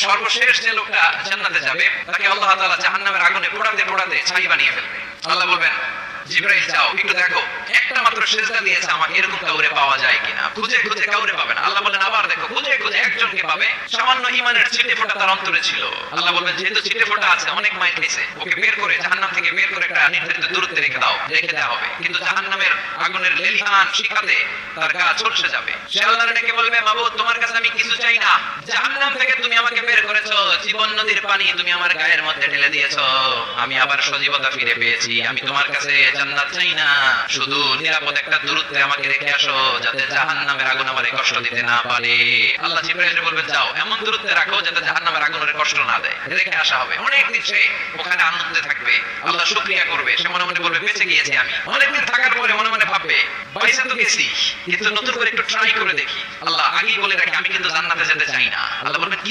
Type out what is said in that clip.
সর্বশেষ যে লোকটা জান্নাতে যাবে তাকে আল্লাহ তাআলা জাহান্নামের আগুনে পোড়াতে পোড়াতে ছাই বানিয়ে ফেলবে। আল্লাহ বলবেন, জিবরাইল যাও একটু দেখো একটা মাত্র সেজদা দিয়েছে আমাকে, এরকম কাউরে পাওয়া যায় কিনা। খুঁজে খুঁজে কাউরে পাবে না। আল্লাহ বলেন আবার দেখো, খুঁজে খুঁজে একজনকে পাবে, সামান্য ঈমানের ছিটে ফোঁটা তার অন্তরে ছিল। আল্লাহ বলবেন যেহেতু ছিটে ফোঁটা আছে, অনেক মাইর খেয়েছে, ওকে বের করে জাহান্নাম থেকে বের করে একটা নির্ধারিত দূরত্বে রেখে দাও, রেখে দেওয়া হবে। কিন্তু জাহান্নামের আগুনের লেলিহান শিখাতে তার গা ঝলসে যাবে। সে আল্লাহর ডেকে বলবে, মাবুদ তোমার কাছে আমি কিছু চাই না, জাহান্নাম থেকে তুমি আমাকে বের করেছো, জীবন নদীর পানি তুমি আমার গায়ের মধ্যে ঢেলে দিয়েছো, আমি আবার সজীবতা ফিরে পেয়েছি, আমি তোমার কাছে জান্নাত চাই না, শুধু নিরাপদ একটা দূরত্বে আমাকে রেখে আসো যাতে জাহান্নামের আগুন আমারে কষ্ট দিতে না পারে। আল্লাহ জিবরাইলকে বলবেন যাও এমন দূরত্বে রাখো যাতে জাহান্নামের আগুন ওরে কষ্ট না দেয়। রেখে আসা হবে। অনেক দিন সে ওখানে আনন্দে থাকবে, আল্লাহ শুকরিয়া করবে, সে মনে মনে বলবে বেঁচে গিয়েছি আমি। অনেকদিন থাকার পরে মনে মনে ভাববে বাইসা তো গেছি, কিন্তু নতুন করে একটু ট্রাই করে দেখি। আল্লাহ আগেই বলে রাখে আমি কিন্তু জান্নাতে যেতে চাই না। আল্লাহ বলবেন কি